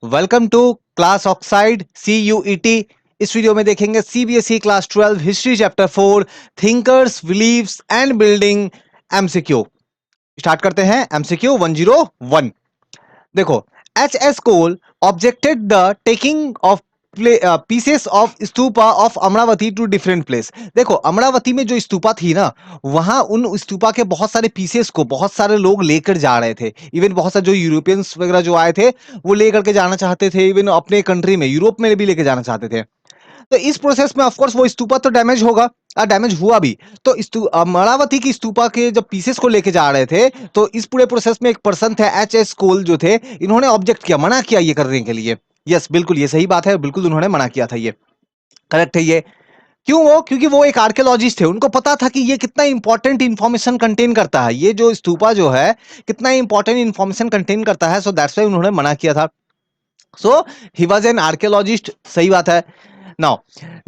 Welcome to class oxide CUET। इस video में देखेंगे CBSE class 12 history chapter 4 thinkers beliefs and building MCQ। Start करते हैं MCQ 101। देखो, HS Cole objected the taking of pieces of stupa of Amaravati to different place. देखो, अमरावती में जो स्तूपा थी ना, वहां उन स्तूपा के बहुत सारे पीसेस को बहुत सारे लोग लेकर जा रहे थे। इवन बहुत सारे जो यूरोपियंस वगैरह जो आए थे वो लेकर के जाना चाहते थे। इवन अपने कंट्री में यूरोप में भी लेके जाना चाहते थे। तो इस प्रोसेस में ऑफ कोर्स वो स्तूपा तो डैमेज होगा, डैमेज हुआ भी। तो अमरावती की स्तूपा के जब पीसेस को लेके जा रहे थे, तो इस पूरे प्रोसेस में एक पर्सन थे HS कोल जो थे, इन्होंने ऑब्जेक्ट किया, मना किया ये करने के लिए। यस, बिल्कुल ये सही बात है, बिल्कुल उन्होंने मना किया था। ये करेक्ट है। ये क्यों? वो क्योंकि वो एक आर्कियोलॉजिस्ट थे, उनको पता था कि ये कितना इंपॉर्टेंट इंफॉर्मेशन कंटेन करता है, ये जो स्तूपा जो है कितना इंपॉर्टेंट इंफॉर्मेशन कंटेन करता है। सो दैट्स व्हाई उन्होंने मना किया था। सो ही वाज एन आर्कियोलॉजिस्ट, सही बात है। नाउ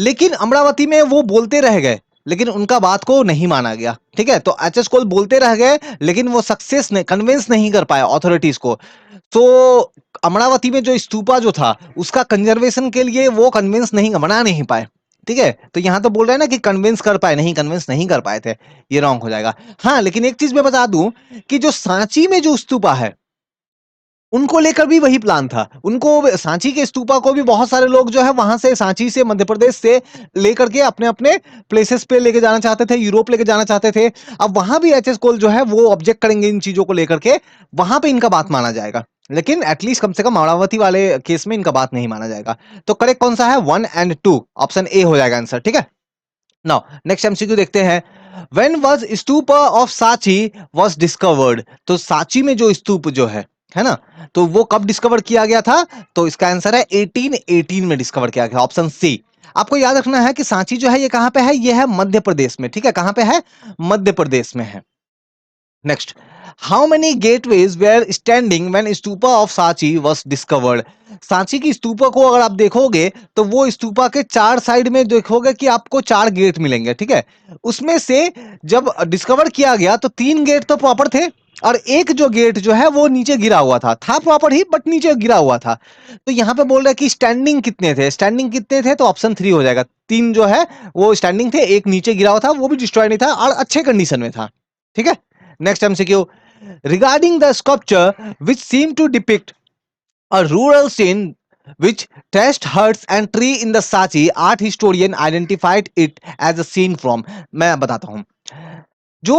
लेकिन अमरावती में वो बोलते रह गए, लेकिन उनका बात को नहीं माना गया। ठीक है, तो HS कोल बोलते रह गए, लेकिन वो सक्सेस नहीं, कन्विंस नहीं कर पाए अथॉरिटीज को। तो अमरावती में जो स्तूपा जो था उसका कंजर्वेशन के लिए वो कन्विंस नहीं, मना नहीं पाए। ठीक है, तो यहां तो बोल रहे हैं ना कि कन्विंस कर पाए, नहीं, कन्विंस नहीं कर पाए थे। ये रॉन्ग हो जाएगा। हाँ, लेकिन एक चीज मैं बता दूं कि जो सांची में जो स्तूपा है उनको लेकर भी वही प्लान था। उनको सांची के स्तूपा को भी बहुत सारे लोग जो है वहां से, सांची से, मध्य प्रदेश से लेकर के अपने अपने प्लेसेस पे लेके जाना चाहते थे, यूरोप लेके जाना चाहते थे। अब वहां भी HS कोल जो है वो ऑब्जेक्ट करेंगे इन चीजों को लेकर के, वहां पे इनका बात माना जाएगा। लेकिन एटलीस्ट कम से कम अमरावती वाले केस में इनका बात नहीं माना जाएगा। तो करेक्ट कौन सा है? 1 और 2, ऑप्शन ए हो जाएगा आंसर। ठीक है, नाउ नेक्स्ट MCQ देखते हैं। When was stupa of Sanchi was discovered? तो सांची में जो स्तूप जो है ना, तो वो कब डिस्कवर किया गया था? तो इसका आंसर है 1818 में डिस्कवर किया गया, ऑप्शन सी। आपको याद रखना है कि सांची जो है ये कहां पे है? ये है मध्य प्रदेश में। ठीक है, कहां पे है? मध्य प्रदेश में है। Next, how many gateways were standing when stupa of Sanchi was discovered? Sanchi की स्तूपा को अगर आप देखोगे तो वो स्तूपा के चार साइड में देखोगे कि आपको चार गेट मिलेंगे। ठीक है, उसमें से जब डिस्कवर किया गया तो 3 गेट तो प्रॉपर थे, और एक जो गेट जो है वो नीचे गिरा हुआ था प्रॉपर ही, बट नीचे गिरा हुआ था। तो यहाँ पे बोल रहे हैं कि स्टैंडिंग कितने थे? स्टैंडिंग कितने थे? तो ऑप्शन 3 हो जाएगा। 3 जो है वो स्टैंडिंग थे, एक नीचे गिरा हुआ था, वो भी डिस्ट्रॉय नहीं था और अच्छे कंडीशन में था। ठीक है, next MCQ, regarding the sculpture which seemed to depict a rural scene which trashed huts and tree in the Sachi, art historian identified it as a scene from? मैं बताता हूं। जो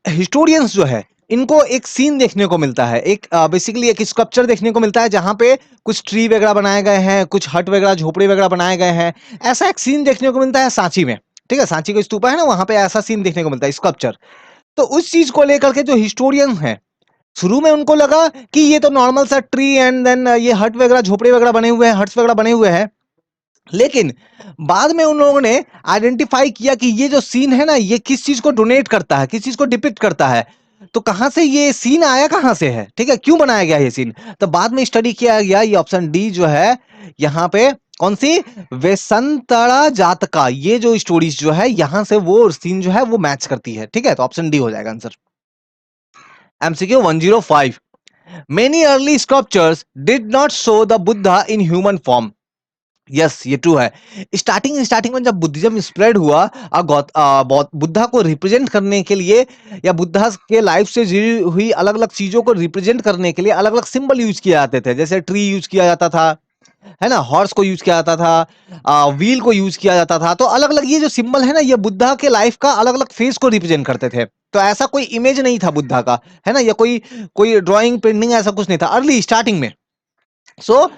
हिस्टोरियंस जो है इनको एक सीन देखने को मिलता है, एक बेसिकली एक स्कल्पचर देखने को मिलता है जहां पे कुछ ट्री वगैरह बनाए गए हैं, कुछ हट वगैरह, झोपड़े वगैरह बनाए गए हैं। ऐसा एक सीन देखने को मिलता है सांची में। ठीक है, सांची को स्तूपा है ना, वहां पे ऐसा सीन देखने को मिलता है, स्कल्पचर। तो उस चीज को लेकर के जो हिस्टोरियन हैं, शुरू में उनको लगा कि ये तो नॉर्मल सा ट्री एंड देन ये हट वगैरह, झोपड़े वगैरह बने हुए हैं, हट्स वगैरह बने हुए हैं। लेकिन बाद में उन लोगों ने आइडेंटिफाई किया कि ये जो सीन है ना, ये किस चीज को डोनेट करता है, किस चीज को डिपिक्ट करता है। तो कहां से ये सीन आया, कहां से है? ठीक है, क्यों बनाया गया ये सीन? तो बाद में स्टडी किया गया, ये ऑप्शन डी जो है यहां पे, कौन सी? वेसंतरा जातका, ये जो स्टोरीज जो है यहां से वो सीन जो है वो मैच करती है। ठीक है, तो ऑप्शन डी हो जाएगा answer. MCQ 105, many early sculptures did not show the Buddha in human form. Yes, ये ट्रू है। स्टार्टिंग में जब बुद्धिज्म स्प्रेड हुआ, बुद्धा को रिप्रेजेंट करने के लिए, या बुद्धा के लाइफ से जुड़ी हुई अलग अलग चीजों को रिप्रेजेंट करने के लिए अलग अलग सिंबल यूज किए जाते थे। जैसे ट्री यूज किया जाता था, है ना, हॉर्स को यूज किया जाता था, व्हील को यूज किया जाता था। तो अलग अलग ये जो सिंबल है ना, ये बुद्धा के लाइफ का अलग अलग फेज को रिप्रेजेंट करते थे। तो ऐसा कोई इमेज नहीं था बुद्धा का, है ना, या कोई कोई ड्राइंग पेंटिंग ऐसा कुछ नहीं था अर्ली स्टार्टिंग में। सो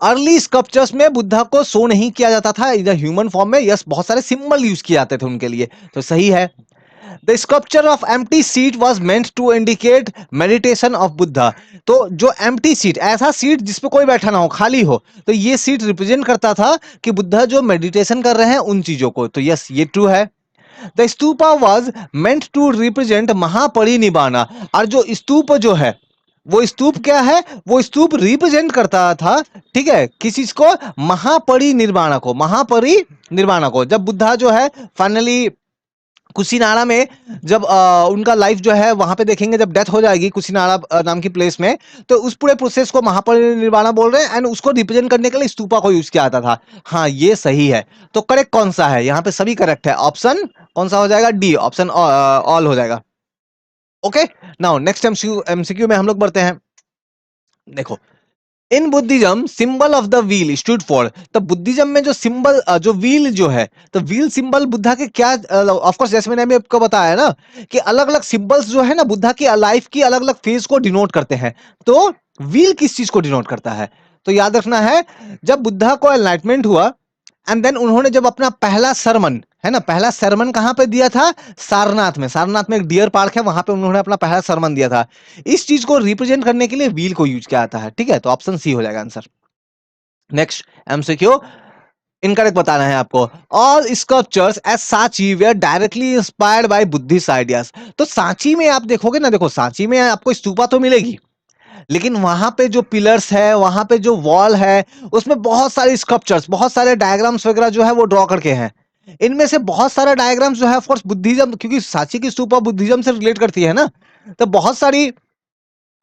अर्ली स्कल्पचर्स में बुद्धा को शो नहीं किया जाता था इधर ह्यूमन फॉर्म में। यस, बहुत सारे सिंबल यूज किए जाते थे उनके लिए, तो सही है। The sculpture of empty seat was meant to indicate meditation of Buddha. तो जो एम्प्टी सीट, ऐसा सीट जिसपे कोई बैठा ना हो, खाली हो, तो ये सीट रिप्रेजेंट करता था कि बुद्धा जो मेडिटेशन कर रहे हैं उन चीजों को। तो यस, ये ट्रू है। The stupa was meant to represent Mahaparinibbana. और जो स्तूप जो है, वो स्तूप क्या है? वो स्तूप रिप्रेजेंट करता था, ठीक है, किस चीज को? महापरिनिर्वाण को, महापरिनिर्वाण को। जब बुद्धा जो है फाइनली कुशीनाड़ा में जब उनका लाइफ जो है वहां पे देखेंगे, जब डेथ हो जाएगी कुशीनाड़ा नाम की प्लेस में, तो उस पूरे प्रोसेस को महापरिनिर्वाण बोल रहे हैं एंड उसको रिप्रेजेंट करने के लिए स्तूपा को यूज किया जाता था। हाँ, ये सही है। तो करेक्ट कौन सा है? यहाँ पे सभी करेक्ट है। ऑप्शन कौन सा हो जाएगा? डी, ऑप्शन ऑल हो जाएगा। ओके, नाउ नेक्स्ट एमसीक्यू में हम लोग बढ़ते हैं। देखो, in Buddhism symbol of the wheel stood for. तो बुद्धिज्म में जो सिंबल, जो व्हील जो है, तो व्हील सिंबल बुद्धा के क्या, ऑफ कोर्स जैसे मैंने अभी आपको बताया ना कि अलग अलग सिंबल्स जो है ना बुद्धा की लाइफ की अलग अलग फेज को डिनोट करते हैं। तो व्हील किस चीज को डिनोट करता है? तो याद रखना है, जब बुद्धा को एनलाइटमेंट हुआ एंड देन उन्होंने जब अपना पहला सरमन, है ना, पहला सरमन कहां पे दिया था? सारनाथ में। सारनाथ में एक डियर पार्क है, वहां पे उन्होंने अपना पहला सरमन दिया था। इस चीज को रिप्रेजेंट करने के लिए व्हील को यूज किया जाता है। ठीक है, तो ऑप्शन सी हो जाएगा आंसर। नेक्स्ट एमसीक्यू, इनकरेक्ट बताना है आपको। All sculptures at Sanchi were directly inspired by Buddhist ideas. तो सांची में आप देखोगे ना, देखो सांची में आपको स्तूपा तो मिलेगी, लेकिन वहां पे जो पिलर्स है, वहां पे जो वॉल है, उसमें बहुत सारे स्कल्पचर्स, बहुत सारे डायग्राम्स वगैरह जो है वो ड्रॉ करके हैं। इनमें से बहुत सारे डायग्राम्स जो है ऑफ कोर्स बुद्धिज्म, क्योंकि सांची की स्तूपा बुद्धिज्म से रिलेट करती है ना, तो बहुत सारी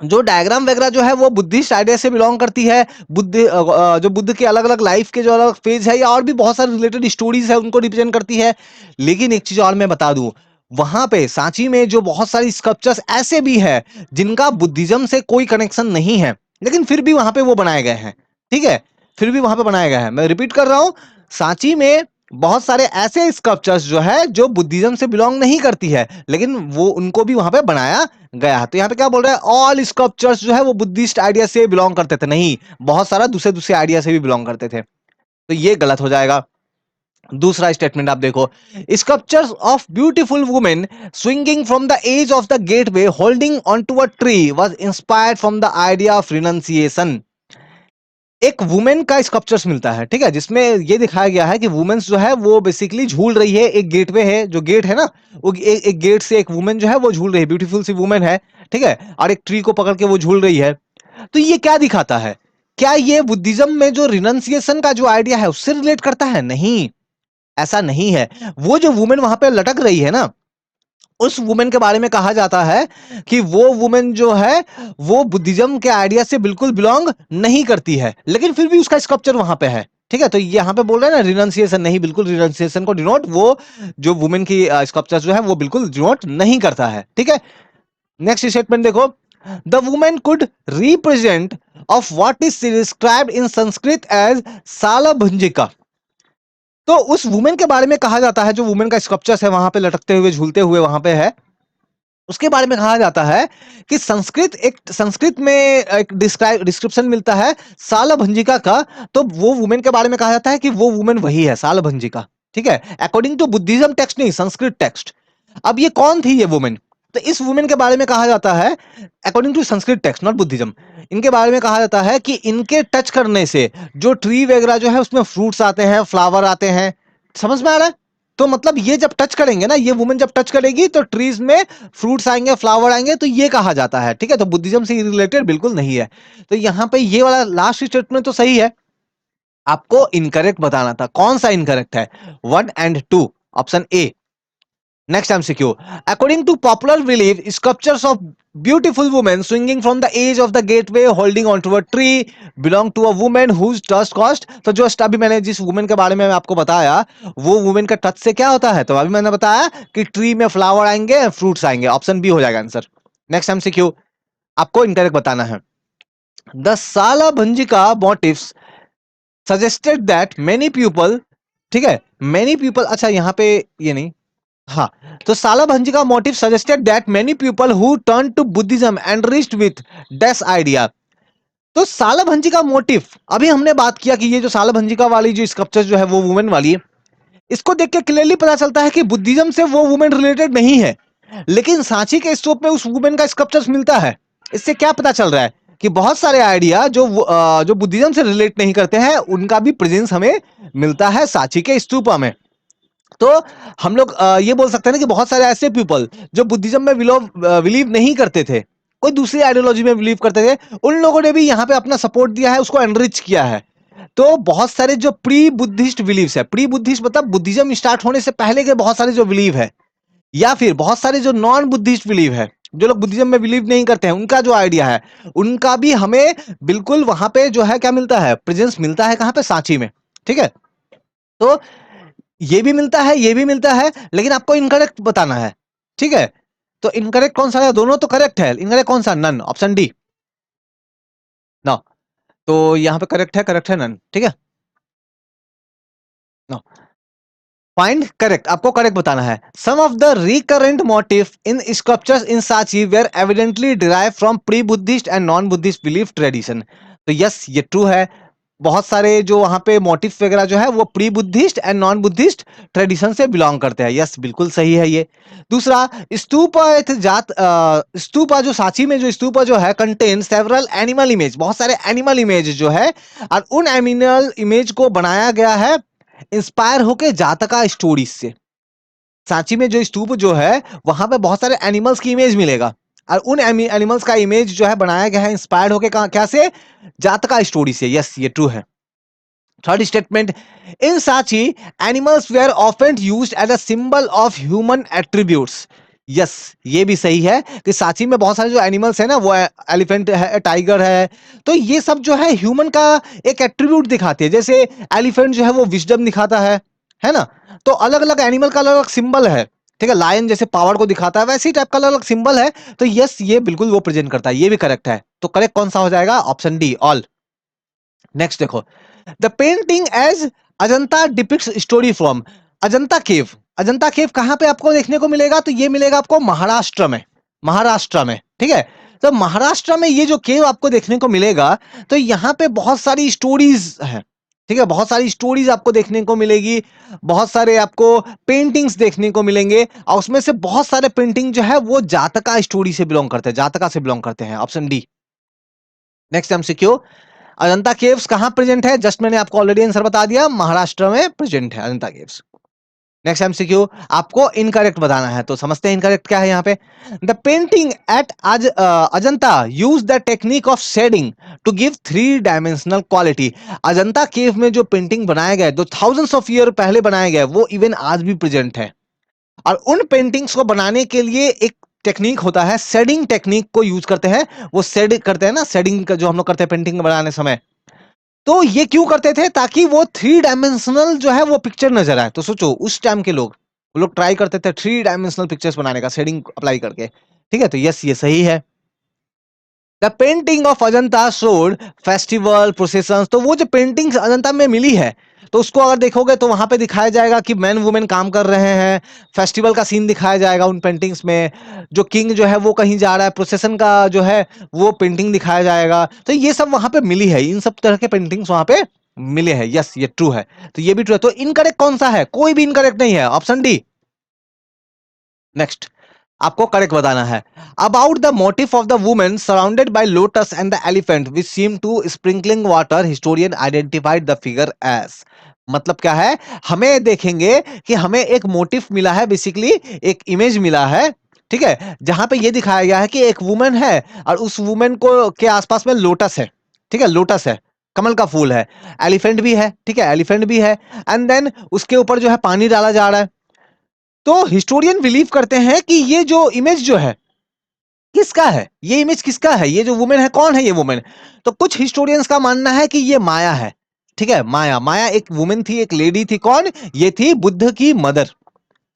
जो डायग्राम वगैरह जो है वो बुद्धिस्ट आइडिया से बिलोंग करती है। जो बुद्ध के अलग अलग लाइफ के जो अलग फेज है या और भी बहुत सारे रिलेटेड स्टोरीज है उनको रिप्रेजेंट करती है। लेकिन एक चीज और मैं बता दूं, वहां पे सांची में जो बहुत सारी स्कल्पचर्स ऐसे भी है जिनका बुद्धिज्म से कोई कनेक्शन नहीं है, लेकिन फिर भी वहां पे वो बनाए गए हैं। ठीक है, फिर भी वहां पे बनाया गया है। मैं रिपीट कर रहा हूं, सांची में बहुत सारे ऐसे स्कल्पचर्स जो है जो बुद्धिज्म से बिलोंग नहीं करती है, लेकिन वो उनको भी वहां पे बनाया गया है। तो यहाँ पे क्या बोल रहा है? ऑल स्कल्पचर्स जो है वो बुद्धिस्ट आइडिया से बिलोंग करते थे? नहीं, बहुत सारा दूसरे दूसरे आइडिया से भी बिलोंग करते थे। तो ये गलत हो जाएगा। दूसरा स्टेटमेंट आप देखो, sculptures of beautiful women swinging from the edge of the gateway holding on to a tree was inspired from the idea of renunciation. एक वुमेन का स्कल्पचर्स मिलता है, ठीक है, जिसमें ये दिखाया गया है कि वुमेन्स जो है वो बेसिकली झूल रही है। एक गेटवे है, जो गेट है ना, वो एक गेट से एक वुमेन जो है वो झूल रही है, ब्यूटीफुल सी वुमेन है, ठीक है, और एक ट्री को पकड़ के वो झूल रही है। तो ये क्या दिखाता है? क्या ये बुद्धिज्म में जो रिनंसिएशन का जो आइडिया है उससे रिलेट करता है? नहीं, ऐसा नहीं है। वो जो वुमेन वहां पे लटक रही है ना, उस वुमेन के बारे में कहा जाता है कि वो वुमेन जो है वो बुद्धिज्म के आइडिया से बिल्कुल बिलोंग नहीं करती है, लेकिन फिर भी उसका स्कल्पचर वहां पे है। ठीक है, तो यहाँ पे बोल रहे हैं ना रिनंसिएशन नहीं, बिल्कुल रिनंसिएशन को डिनोट वो जो वुमेन की स्कल्पचर जो है वो बिल्कुल डिनोट नहीं करता है। ठीक है, नेक्स्ट स्टेटमेंट देखो, the women could represent of what is described in Sanskrit as Salabhanjika. तो उस वुमेन के बारे में कहा जाता है, जो वुमेन का स्कल्पचर है वहां पे लटकते हुए झूलते हुए वहां पे है, उसके बारे में कहा जाता है कि संस्कृत में एक डिस्क्रिप्शन मिलता है सालभंजिका का। तो वो वुमेन के बारे में कहा जाता है कि वो वुमेन वही है सालभंजिका। ठीक है, अकॉर्डिंग टू बुद्धिज्म टेक्स्ट, नहीं संस्कृत टेक्स्ट। अब ये कौन थी ये वुमेन? तो इस वुमेन के बारे में कहा जाता है according to Sanskrit text, not Buddhism, इनके बारे में कहा जाता है कि इनके टच करने से जो ट्री वगैरह जो है उसमें फ्रूट्स आते हैं, फ्लावर आते हैं। समझ में आ रहा है? तो मतलब ये जब टच करेंगे ना, ये वुमेन जब टच करेगी तो ट्रीज में फ्रूट्स आएंगे, फ्लावर आएंगे, तो ये कहा जाता है। ठीक है, तो बुद्धिज्म से रिलेटेड बिल्कुल नहीं है। तो यहाँ पे ये वाला लास्ट स्टेटमेंट तो सही है, आपको इनकरेक्ट बताना था। कौन सा इनकरेक्ट है? 1 और 2, option A. Next MCQ. According to popular belief, sculptures of beautiful women swinging from the edge of the gateway holding onto a tree belong to a woman whose trust cost. तो जो अभी मैंने जिस women के बारे में आपको बताया, वो वुमेन का टच से क्या होता है? तो अभी मैंने बताया कि ट्री में फ्लावर आएंगे, फ्रूट्स आएंगे। ऑप्शन बी हो जाएगा आंसर। नेक्स्ट MCQ, आपको इनकरेक्ट बताना है। The Salabhanjika motifs suggested that many people, ठीक है, मेनी पीपल, अच्छा यहाँ पे ये नहीं, हाँ, तो सालाभंजी का motive suggested that many people who turn to Buddhism and reached with dash idea. तो सालाभंजी का मोटिव, अभी हमने बात किया कि ये जो सालाभंजी का वाली जो स्कल्पचर जो है वो वुमेन वाली है, इसको देख के क्लियरली पता चलता है कि बुद्धिज्म से वो वुमेन रिलेटेड नहीं है, लेकिन सांची के स्तूप में उस वुमेन का स्कल्पचर मिलता है। इससे क्या पता चल रहा है कि बहुत सारे आइडिया जो बुद्धिज्म से रिलेट नहीं करते हैं उनका भी प्रेजेंस हमें मिलता है सांची के स्तूपा में। तो हम लोग ये बोल सकते हैं ना कि बहुत सारे ऐसे पीपल जो बुद्धिज्म में बिलीव नहीं करते थे, कोई दूसरी आइडियोलॉजी में बिलीव करते थे, उन लोगों ने भी यहाँ पे अपना सपोर्ट दिया है, उसको एनरिच किया है। तो बहुत सारे जो प्री बुद्धिस्ट बिलीव्स है, प्री बुद्धिस्ट मतलब बुद्धिज्म स्टार्ट होने से पहले के बहुत सारे जो बिलीव है, या फिर बहुत सारे जो नॉन बुद्धिस्ट बिलीव है, जो लोग बुद्धिज्म में बिलीव नहीं करते हैं, उनका जो आइडिया है, उनका भी हमें बिल्कुल वहां पे जो है क्या मिलता है, प्रेजेंस मिलता है, कहां पे, सांची में। ठीक है, तो ये भी मिलता है, ये भी मिलता है, लेकिन आपको इनकरेक्ट बताना है। ठीक है, तो इनकरेक्ट कौन सा है, दोनों तो करेक्ट है, इनकरेक्ट कौन सा, नन, ऑप्शन डी ना। तो यहां पे करेक्ट है नन। ठीक है ना, फाइंड करेक्ट, आपको करेक्ट बताना है। Some of the recurrent motif in sculptures in Sanchi were evidently derive from pre Buddhist and non Buddhist belief tradition. तो यस, ये ट्रू है। बहुत सारे जो वहां पे मोटिव वगैरह जो है वो pre Buddhist and non Buddhist tradition से बिलोंग करते हैं। यस, बिल्कुल सही है ये। दूसरा, स्तूपा एक जात स्तूपा जो सांची में जो स्तूपा जो है कंटेन सेवरल एनिमल इमेज, बहुत सारे एनिमल इमेज जो है, और उन एनिमल इमेज को बनाया गया है इंस्पायर होके जातका स्टोरीज से। सांची में जो स्तूप जो है वहां पे बहुत सारे एनिमल्स की इमेज मिलेगा, और उन एनिमल्स का इमेज जो है बनाया गया है इंस्पायर्ड होके क्या से, जातका स्टोरी से। यस, ये ट्रू है। Third statement, in Sanchi animals were often used as a symbol of human attributes. Yes, ये भी सही है कि सांची में बहुत सारे जो एनिमल्स है ना, वो एलिफेंट है, टाइगर है, तो ये सब जो है ह्यूमन का एक एट्रीब्यूट दिखाते हैं। जैसे एलिफेंट जो है वो विजडम दिखाता है ना, तो अलग अलग एनिमल का अलग अलग सिंबल है। ठीक है, लायन जैसे पावर को दिखाता है, वैसे ही टाइप का अलग अलग सिंबल है। तो यस, ये बिल्कुल वो प्रेजेंट करता है, ये भी करेक्ट है। तो करेक्ट कौन सा हो जाएगा, ऑप्शन डी, ऑल। नेक्स्ट देखो, the painting as Ajanta depicts story from Ajanta cave. Ajanta cave कहां पे आपको देखने को मिलेगा, तो ये मिलेगा आपको महाराष्ट्र में, महाराष्ट्र में। ठीक है, तो महाराष्ट्र में ये जो केव आपको देखने को मिलेगा, तो यहां पे बहुत सारी स्टोरीज है। ठीक है, बहुत सारी स्टोरीज आपको देखने को मिलेगी, बहुत सारे आपको पेंटिंग्स देखने को मिलेंगे, और उसमें से बहुत सारे पेंटिंग जो है वो जातका स्टोरी से बिलोंग करते हैं, जातका से बिलोंग करते हैं, option D. Next MCQ, Ajanta caves कहां प्रेजेंट है, जस्ट मैंने आपको ऑलरेडी आंसर बता दिया, महाराष्ट्र में प्रेजेंट है अजंता केव्स। नेक्स्ट एमसीक्यू, आपको इनकरेक्ट बताना है, तो समझते हैं इनकरेक्ट क्या है यहाँ पे। The painting at Ajanta use the technique of shading to give three dimensional quality. Ajanta cave में जो पेंटिंग बनाया गया है, जो थाउजेंड्स ऑफ ईयर पहले बनाया गया है, वो इवन आज भी प्रेजेंट है। और उन पेंटिंग्स को बनाने के लिए एक टेक्निक होता है, शेडिंग टेक्निक को यूज करते हैं। वो शेड करते हैं ना, शेडिंग का जो हम लोग करते हैं पेंटिंग बनाने समय, तो ये क्यों करते थे, ताकि वो थ्री डायमेंशनल जो है वो पिक्चर नजर आए। तो सोचो उस टाइम के लोग, वो लोग ट्राई करते थे थ्री डायमेंशनल पिक्चर्स बनाने का, शेडिंग अप्लाई करके। ठीक है, तो यस, ये सही है। The painting of Ajanta showed festival procession. तो वो जो पेंटिंग्स अजंता में मिली है, तो उसको अगर देखोगे तो वहां पे दिखाया जाएगा कि मैन वुमेन काम कर रहे हैं, फेस्टिवल का सीन दिखाया जाएगा उन पेंटिंग्स में, जो किंग जो है वो कहीं जा रहा है, प्रोसेशन का जो है वो पेंटिंग दिखाया जाएगा। तो ये सब वहां पे मिली है, इन सब तरह के पेंटिंग्स वहां पे मिले हैं। यस, ये ट्रू है। तो ये भी ट्रू है। तो इनकरेक्ट कौन सा है, कोई भी इनकरेक्ट नहीं है, ऑप्शन डी। नेक्स्ट, आपको करेक्ट बताना है। About the motive of the women surrounded by lotus and the elephant which seem to sprinkling water, historian identified the figure as. मतलब क्या है, हमें देखेंगे कि हमें एक मोटिव मिला है, बेसिकली एक इमेज मिला है। ठीक है, जहां पे ये दिखाया गया है कि एक वुमेन है, और उस वुमेन को के आसपास में लोटस है। ठीक है, लोटस है, कमल का फूल है, एलिफेंट भी है। ठीक है, एलिफेंट भी है, एंड देन उसके ऊपर जो है पानी डाला जा रहा है। तो हिस्टोरियन बिलीव करते हैं कि ये जो इमेज जो है किसका है, ये इमेज किसका है, ये जो वुमेन है कौन है ये वुमेन। तो कुछ हिस्टोरियंस का मानना है कि ये माया है। ठीक है, माया, माया एक वुमेन थी, एक लेडी थी, कौन, ये थी बुद्ध की मदर।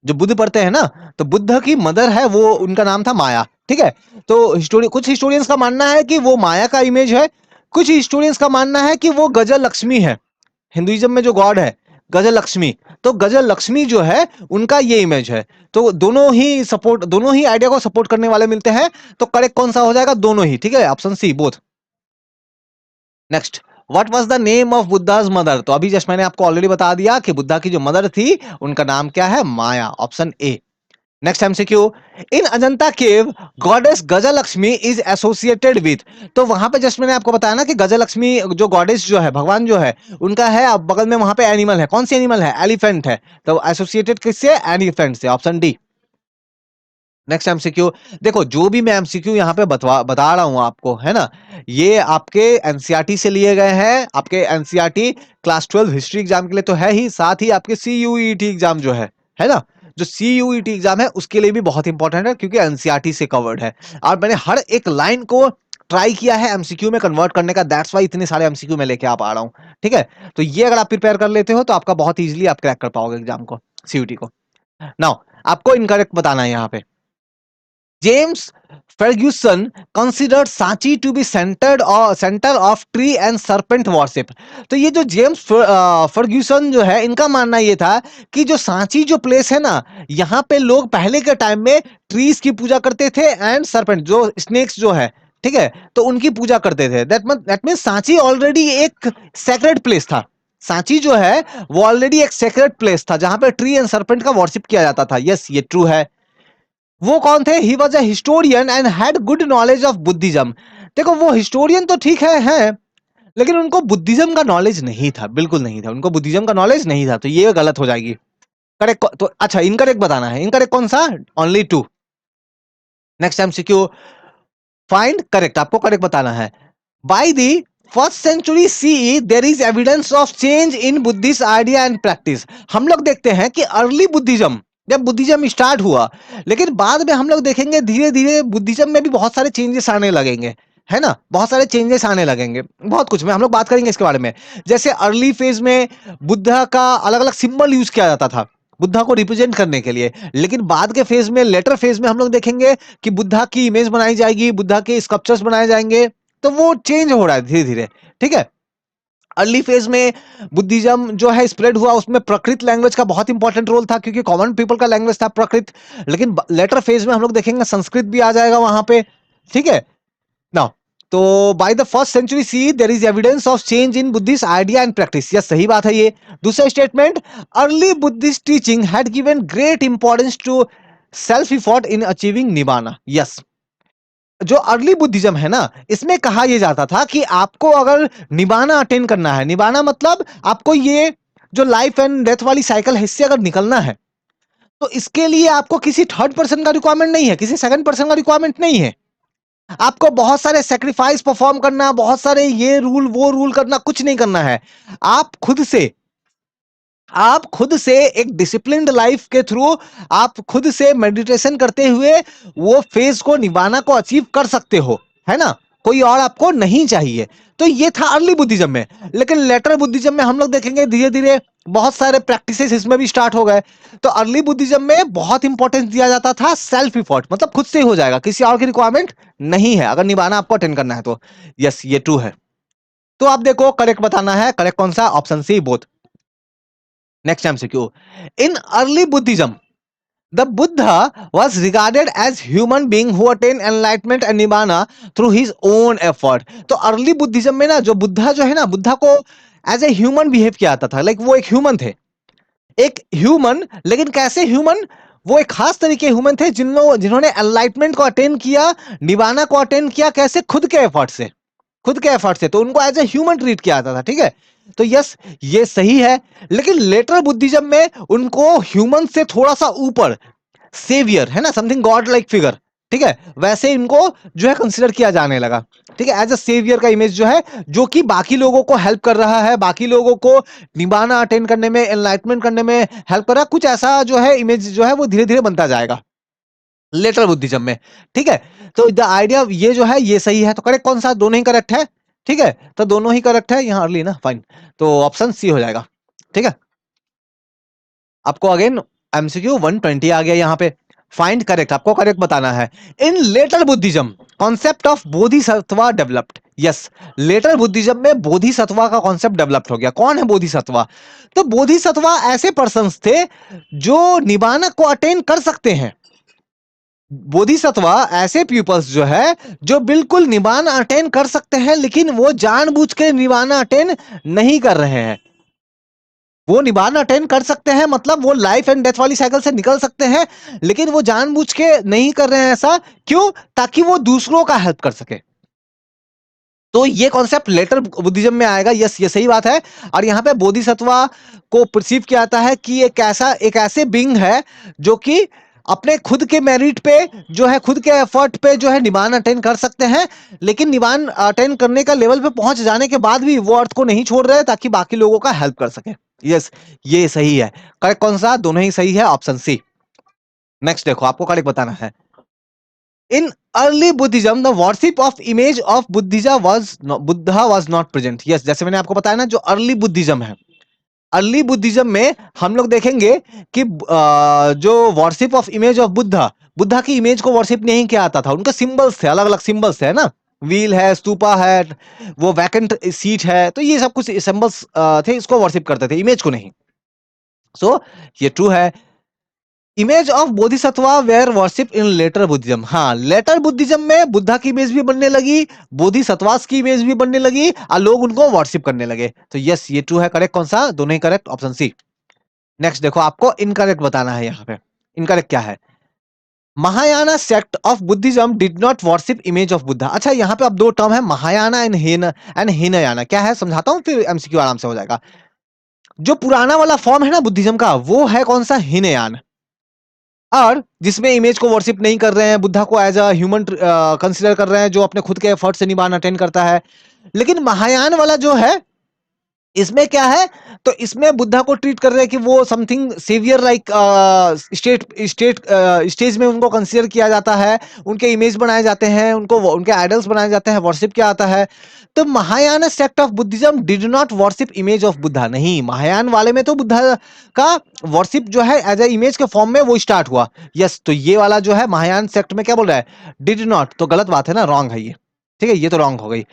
जो बुद्ध पढ़ते हैं ना, तो बुद्ध की मदर है वो, उनका नाम था माया। ठीक है, तो कुछ हिस्टोरियंस का मानना है कि वो माया का इमेज है। कुछ हिस्टोरियंस का मानना है कि वो गजल लक्ष्मी है, हिंदुइज्म में जो गॉड है गजल लक्ष्मी, तो गजल लक्ष्मी जो है उनका ये इमेज है। तो दोनों ही आइडिया को सपोर्ट करने वाले मिलते हैं। तो करेक्ट कौन सा हो जाएगा, दोनों ही। ठीक है, option C, both. Next, what was the name of Buddha's mother. तो अभी जस्ट मैंने आपको ऑलरेडी बता दिया कि बुद्धा की जो मदर थी उनका नाम क्या है, Maya, option A. Next MCQ, in Ajanta cave goddess Gajalakshmi is associated with. तो वहां पे जस्ट मैंने आपको बताया ना कि गजलक्ष्मी जो गॉडेस जो है, भगवान जो है उनका है, अब बगल में वहां पे एनिमल है, कौन सी एनिमल है, एलिफेंट है। तो एसोसिएटेड किससे, एलिफेंट से, ऑप्शन डी। नेक्स्ट एमसीक्यू, देखो जो भी मैं एमसीक्यू यहाँ पे बता रहा हूं आपको, है ना, ये आपके एनसीईआरटी से लिए गए हैं। आपके एनसीईआरटी क्लास 12 हिस्ट्री एग्जाम के लिए तो है ही, साथ ही आपके सीयूईटी एग्जाम जो है ना, जो CUET एग्जाम है उसके लिए भी बहुत इंपॉर्टेंट है, क्योंकि एनसीईआरटी से कवर्ड है और मैंने हर एक लाइन को ट्राई किया है एमसीक्यू में कन्वर्ट करने का, दैट्स वाई इतने सारे एमसीक्यू में लेके आ पा रहा हूं। ठीक है, तो ये अगर आप प्रिपेयर कर लेते हो तो आपका बहुत इजीली आप क्रैक कर पाओगे एग्जाम को, सीयूटी को। नाउ आपको इनकरेक्ट बताना है यहाँ पे। James Ferguson considered Sanchi to be center of tree and serpent worship। तो ये जो जेम्स फर्ग्यूसन जो है, इनका मानना ये था कि जो सांची जो प्लेस है ना, यहाँ पे लोग पहले के टाइम में ट्रीज की पूजा करते थे एंड सरपेंट जो स्नेक्स जो है, ठीक है, तो उनकी पूजा करते थे। दैट मीन सांची ऑलरेडी एक सेक्रेड प्लेस था। सांची जो है वो ऑलरेडी एक सेक्रेड प्लेस था जहां पे ट्री एंड सरपेंट का वर्शिप किया जाता था। यस, ये ट्रू है। वो कौन थे? He was a historian and had good knowledge of Buddhism. देखो वो हिस्टोरियन तो ठीक है, लेकिन उनको बुद्धिज्म का नॉलेज नहीं था, बिल्कुल नहीं था, उनको बुद्धिज्म का नॉलेज नहीं था, तो ये गलत हो जाएगी। करेक्ट तो अच्छा, इनकरेक्ट बताना है। इनकरेक्ट कौन सा? Only 2। Next MCQ, find correct, आपको करेक्ट बताना है। By the first century CE there is evidence of change in Buddhist idea and practice. हम लोग देखते हैं कि अर्ली बुद्धिज्म, जब बुद्धिज्म स्टार्ट हुआ, लेकिन बाद में हम लोग देखेंगे धीरे धीरे बुद्धिज्म में भी बहुत सारे चेंजेस आने लगेंगे, है ना, बहुत सारे चेंजेस आने लगेंगे, बहुत कुछ में हम लोग बात करेंगे इसके बारे में। जैसे अर्ली फेज में बुद्धा का अलग अलग सिंबल यूज किया जाता था बुद्धा को रिप्रेजेंट करने के लिए, लेकिन बाद के फेज में, लेटर फेज में हम लोग देखेंगे कि बुद्धा की इमेज बनाई जाएगी, बुद्धा के स्कल्पचर्स बनाए जाएंगे, तो वो चेंज हो रहा है धीरे धीरे। ठीक है, अर्ली फेज में बुद्धिज्म जो है स्प्रेड हुआ, उसमें प्रकृत लैंग्वेज का बहुत इंपॉर्टेंट रोल था, क्योंकि कॉमन पीपल का लैंग्वेज था प्रकृत। लेकिन लेटर फेज में हम लोग देखेंगे संस्कृत भी आ जाएगा वहां पे। ठीक है ना, तो by the first century C there is evidence of change in Buddhist idea and practice. Yes, सही बात है ये। दूसरा statement, early Buddhist teaching had given great importance to self effort in achieving nibbana. Yes, जो अर्ली बुद्धिज्म है ना, इसमें कहा यह जाता था कि आपको अगर निबाना अटेंड करना है, निबाना मतलब आपको ये जो लाइफ एंड डेथ वाली साइकिल है इससे अगर निकलना है, तो इसके लिए आपको किसी थर्ड पर्सन का रिक्वायरमेंट नहीं है, किसी सेकंड पर्सन का रिक्वायरमेंट नहीं है। आपको बहुत सारे सेक्रीफाइस परफॉर्म करना, बहुत सारे ये रूल वो रूल करना, कुछ नहीं करना है। आप खुद से एक डिसिप्लिन्ड लाइफ के थ्रू, आप खुद से मेडिटेशन करते हुए वो फेज को, निबाना को अचीव कर सकते हो, है ना, कोई और आपको नहीं चाहिए। तो ये था अर्ली बुद्धिज्म में। लेकिन लेटर बुद्धिज्म में हम लोग देखेंगे धीरे धीरे बहुत सारे प्रैक्टिसेस इसमें भी स्टार्ट हो गए। तो अर्ली बुद्धिज्म में बहुत इंपॉर्टेंस दिया जाता था सेल्फ इफोर्ट, मतलब खुद से ही हो जाएगा, किसी और की रिक्वायरमेंट नहीं है अगर निबाना आपको अटेंड करना है तो। यस, ये ट्रू है। तो आप देखो करेक्ट बताना है, करेक्ट कौन सा? Option C, both. Next MCQ. In early Buddhism, the Buddha was regarded as human being who attained enlightenment and nibbana through his own effort. तो अर्ली बुद्धिज्म में ना जो बुद्धा जो है ना, बुद्धा को एज ए ह्यूमन बिहेव किया जाता था, लाइक वो एक ह्यूमन थे, एक ह्यूमन। लेकिन कैसे ह्यूमन? वो एक खास तरीके ह्यूमन थे जिन्होंने एनलाइटमेंट को अटेन किया, निबाना को अटेन किया, कैसे? खुद के एफर्ट से, खुद के एफर्ट से। तो उनको एज ए ह्यूमन ट्रीट किया जाता था। ठीक है, तो यस, ये सही है। लेकिन लेटर बुद्धिज्म में उनको ह्यूमन से थोड़ा सा ऊपर, सेवियर है ना, समथिंग गॉड लाइक फिगर, ठीक है, वैसे इनको जो है कंसिडर किया जाने लगा। ठीक है, एज अ सेवियर का इमेज जो है, जो कि बाकी लोगों को हेल्प कर रहा है, बाकी लोगों को निबाना अटेन करने में, एनलाइटमेंट करने में हेल्प कर रहा है, कुछ ऐसा जो है इमेज जो है वो धीरे धीरे बनता जाएगा लेटर बुद्धिज्म में। ठीक है, तो द आइडिया ये जो है ये सही है। तो करेक्ट कौन सा? दोनों ही करेक्ट है। ठीक है, तो दोनों ही करेक्ट है यहाँ अर्ली ना, फाइन, तो ऑप्शन सी हो जाएगा। ठीक है, आपको अगेन एमसीक्यू 120 आ गया यहाँ पे। फाइंड करेक्ट, आपको करेक्ट बताना है। In later Buddhism concept of bodhisattva developed. Yes, later Buddhism में बोधिसत्वा का कॉन्सेप्ट डेवलप्ड हो गया। कौन है बोधिसत्वा? तो बोधिसत्वा ऐसे पर्संस थे जो निबाना को अटेन कर सकते हैं। बोधिसत्वा ऐसे पीपल्स जो है जो बिल्कुल निबाना अटेन कर सकते हैं, लेकिन वो जानबूझ के निबाना अटेन नहीं कर रहे हैं। वो निबाना अटेन कर सकते हैं, मतलब वो लाइफ एंड डेथ वाली साइकिल से निकल सकते हैं, लेकिन वो जानबूझ के नहीं कर रहे हैं। ऐसा क्यों? ताकि वो दूसरों का हेल्प कर सके। तो ये कॉन्सेप्ट लेटर बुद्धिज्म में आएगा। यस, ये सही बात है। और यहाँ पे बोधिसत्वा को परसीव किया जाता है कि एक ऐसे बीइंग है जो कि अपने खुद के मेरिट पे जो है, खुद के एफर्ट पे जो है निबान अटेन कर सकते हैं, लेकिन निबान अटेन करने का लेवल पे पहुंच जाने के बाद भी वो अर्थ को नहीं छोड़ रहे ताकि बाकी लोगों का हेल्प कर सके। यस, ये सही है। करेक्ट कौन सा? दोनों ही सही है, ऑप्शन सी। नेक्स्ट देखो, आपको करेक्ट बताना है। In early Buddhism the worship of image of Buddha was not present. Yes, जैसे मैंने आपको बताया ना, जो अर्ली बुद्धिज्म है, अर्ली बुद्धिज्म में हम लोग देखेंगे कि जो worship of image of Buddha, Buddha की इमेज को वर्शिप नहीं किया जाता था, उनके सिंबल्स थे, अलग अलग सिंबल्स थे ना, व्हील है, स्तूपा है, वो वैकेंट सीट है, तो ये सब कुछ सिंबल्स थे, इसको वर्शिप करते थे, इमेज को नहीं। सो ये ट्रू है। Image of Bodhisattva were worship in later Buddhism. हाँ, लेटर बुद्धिज्म में बुद्धा की इमेज भी बनने लगी, बोधिसत्वास की इमेज भी बनने लगी, और लोग उनको वर्शिप करने लगे। तो यस, ये ट्रू है। करेक्ट कौन सा? दोनों ही करेक्ट, ऑप्शन सी। नेक्स्ट देखो, आपको इनकरेक्ट बताना है यहाँ पे। इनकरेक्ट क्या है? Mahayana sect of Buddhism did not worship image of Buddha. अच्छा, यहाँ पे अब दो टर्म है, महायाना एंड हीनयाना। क्या है समझाता हूँ, फिर एमसीक्यू आराम से हो जाएगा। जो पुराना वाला फॉर्म है ना बुद्धिज्म का, वो है कौन सा? हीनयान। और जिसमें इमेज को वर्शिप नहीं कर रहे हैं, बुद्धा को एज अ ह्यूमन कंसीडर कर रहे हैं, जो अपने खुद के एफर्ट से निभाना अटेंड करता है। लेकिन महायान वाला जो है, इसमें क्या है? तो इसमें बुद्धा को ट्रीट कर रहे हैं कि वो समथिंग सेवियर लाइक स्टेज में उनको कंसीडर किया जाता है, उनके इमेज बनाए जाते हैं, उनको उनके आइडल्स बनाए जाते हैं, वर्शिप किया जाता है। तो Mahayana sect of Buddhism did not worship image of Buddha. नहीं, महायान वाले में तो बुद्धा का वर्शिप जो है एज ए इमेज के फॉर्म में वो स्टार्ट हुआ। यस, तो ये वाला जो है महायान सेक्ट में क्या बोल रहा है? डिड नॉट, तो गलत बात है ना, रॉन्ग है ये। ठीक है, ये तो रॉन्ग हो गई।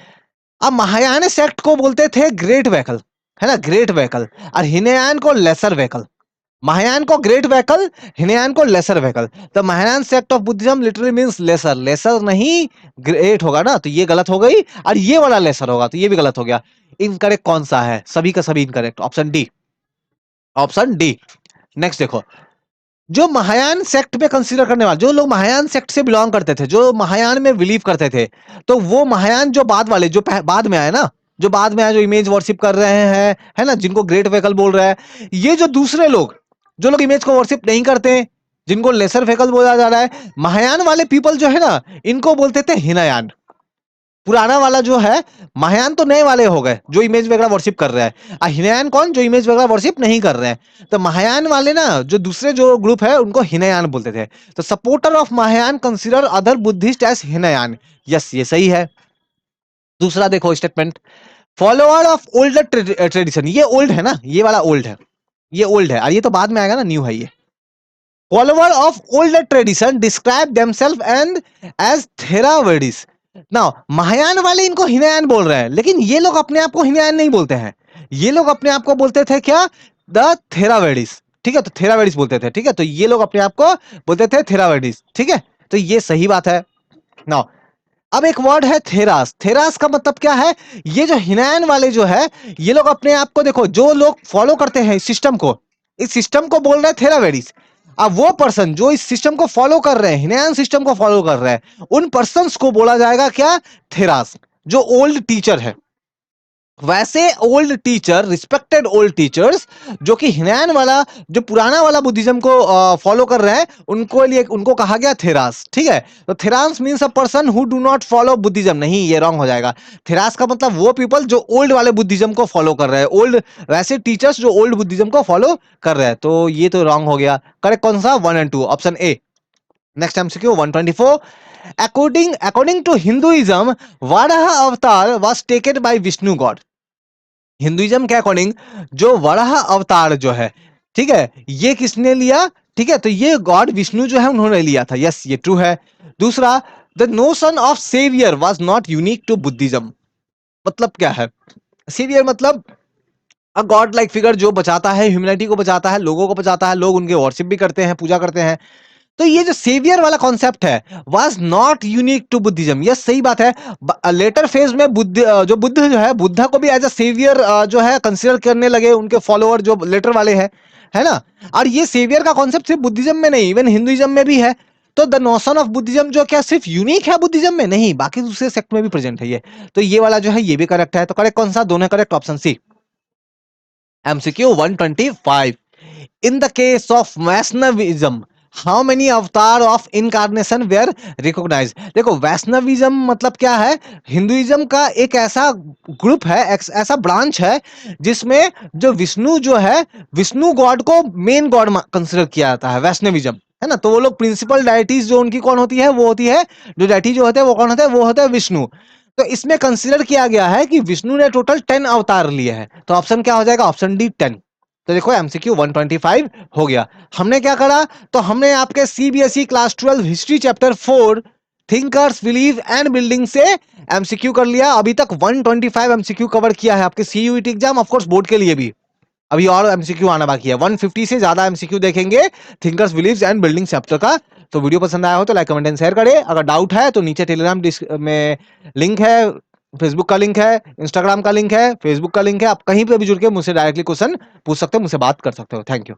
अब महायान सेक्ट को बोलते थे ग्रेट व्हीकल, है ना, ग्रेट व्हीकल, और हिनयान को लेसर व्हीकल। महायान को ग्रेट व्हीकल, हिनयान को लेसर व्हीकल। तो Mahayana sect of Buddhism literally means lesser, lesser नहीं ग्रेट होगा ना, तो ये गलत हो गई, और ये वाला लेसर होगा, तो ये भी गलत हो गया। इनकरेक्ट कौन सा है? सभी का सभी incorrect, option D, option D. Next देखो, जो महायान सेक्ट में कंसीडर करने वाले, जो लोग महायान सेक्ट से बिलोंग करते थे, जो महायान में बिलीव करते थे, तो वो महायान जो बाद वाले, जो बाद में आए ना, जो बाद में आए, जो इमेज वर्शिप कर रहे हैं, है ना, जिनको ग्रेट व्हीकल बोल रहा है, ये जो दूसरे लोग, जो लोग इमेज को वर्शिप नहीं करते, जिनको लेसर व्हीकल बोला जा रहा है, महायान वाले पीपल जो है ना, इनको बोलते थे हिनयान। पुराना वाला जो है, महायान तो नए वाले हो गए जो इमेज वगैरह वर्शिप कर रहे हैं, और हिनयान कौन? जो इमेज वगैरह वर्शिप नहीं कर रहे हैं। तो महायान वाले ना, जो दूसरे जो ग्रुप है, उनको हिनयान बोलते थे। तो supporter of Mahayana consider other Buddhist as Hinayana. Yes, ये सही है। दूसरा देखो statement, follower of old tradition. ये ओल्ड है ना, ये वाला ओल्ड है, ये ओल्ड है, और ये तो बाद में आएगा ना, न्यू है ये। Follower of old tradition describe themselves and as Theravadins. Now Mahayana वाले इनको हिनयान बोल रहे हैं, लेकिन ये लोग अपने आप को हिनयान नहीं बोलते हैं, ये लोग अपने आप को बोलते थे क्या? द थेरावेडिस। ठीक है, तो थेरावेडिस बोलते थे। ठीक है, तो ये लोग अपने आप को बोलते थे थेरावेडिस। ठीक है, तो ये सही बात है। नाउ अब एक वर्ड है थेरास। थेरास का मतलब क्या है? ये जो हिनयान वाले जो है, ये लोग अपने आप को, देखो, जो लोग फॉलो करते हैं इस सिस्टम को, इस सिस्टम को बोल रहे हैं थेरावेडिस। अब वो पर्सन जो इस सिस्टम को फॉलो कर रहे हैं, हिनयान सिस्टम को फॉलो कर रहे हैं, उन पर्संस को बोला जाएगा क्या? थेरास, जो ओल्ड टीचर है। वैसे old teacher, respected old teachers, जो कि हिनयान वाला, जो पुराना वाला बुद्धिज्म को फॉलो कर रहे हैं, उनको लिए उनको कहा गया थेरास। ठीक है, तो Theras means a person who do not follow Buddhism. नहीं, ये रॉन्ग हो जाएगा। थेरास का मतलब वो पीपल जो ओल्ड वाले बुद्धिज्म को फॉलो कर रहे हैं, ओल्ड, वैसे टीचर्स जो ओल्ड बुद्धिज्म को फॉलो कर रहे हैं। तो ये तो रॉन्ग हो गया। करेक्ट कौन सा? 1 and 2, option A. Next MCQ 124, according to Hinduism Varaha avatar was taken by Vishnu god. Hinduism के अकॉर्डिंग जो वराह अवतार जो है, ठीक है, ये किसने लिया? ठीक है, तो ये गॉड विष्णु जो है, उन्होंने लिया था। यस, ये ट्रू है। दूसरा, the notion of saviour was not unique to Buddhism. मतलब क्या है? सेवियर मतलब अ गॉड लाइक फिगर, जो बचाता है, ह्यूमैनिटी को बचाता है, लोगों को बचाता है, लोग उनके वर्शिप भी करते हैं, पूजा करते हैं। तो ये जो सेवियर वाला कॉन्सेप्ट है, was not unique to Buddhism. ये सही बात है। लेटर फेज में बुद्ध जो है, बुद्धा को भी एज अ सेवियर जो है कंसीडर करने लगे उनके फॉलोअर, जो लेटर वाले हैं, है ना। और ये सेवियर का कॉन्सेप्ट सिर्फ बुद्धिज्म में नहीं, इवन हिंदुइज्म में भी है। तो द नोशन ऑफ बुद्धिज्म जो क्या सिर्फ यूनिक है बुद्धिज्म में? नहीं, बाकी दूसरे सेक्ट में भी प्रेजेंट है ये। तो ये वाला जो है, ये भी करेक्ट है। तो करेक्ट कौन सा? दोनों correct, option C. MCQ 125, in the case of Vaishnavism how many avatar of incarnation were recognise. देखो, वैष्णविज्म मतलब क्या है? हिंदुइज्म का एक ऐसा ग्रुप है, ऐसा ब्रांच है, जिसमें जो विष्णु जो है, विष्णु गॉड को मेन गॉड कंसिडर किया जाता है, वैष्णविज्म। है ना। तो वो लोग प्रिंसिपल डायटीज जो उनकी कौन होती है, वो होती है, जो डायटी जो होते हैं वो कौन होता है, वो होता है विष्णु। तो इसमें कंसीडर किया गया है कि विष्णु ने टोटल 10 अवतार लिए हैं। तो ऑप्शन क्या हो जाएगा, ऑप्शन डी 10। तो देखो एमसीक्यू 125 हो गया। हमने क्या करा, तो हमने आपके CBSE class 12 history chapter 4 thinkers believe and building से एमसीक्यू कर लिया। अभी तक 125 एमसीक्यू कवर किया है आपके CUET exam, of course board के लिए भी अभी और एमसीक्यू आना बाकी है। 150 से ज्यादा एमसीक्यू देखेंगे thinkers beliefs and building chapter का। तो वीडियो पसंद आया हो तो लाइक कमेंट एंड शेयर करें। अगर डाउट है तो नीचे टेलीग्राम में लिंक है, फेसबुक का लिंक है, इंस्टाग्राम का लिंक है, फेसबुक का लिंक है। आप कहीं पे भी जुड़ के मुझसे डायरेक्टली क्वेश्चन पूछ सकते हो, मुझसे बात कर सकते हो। Thank you.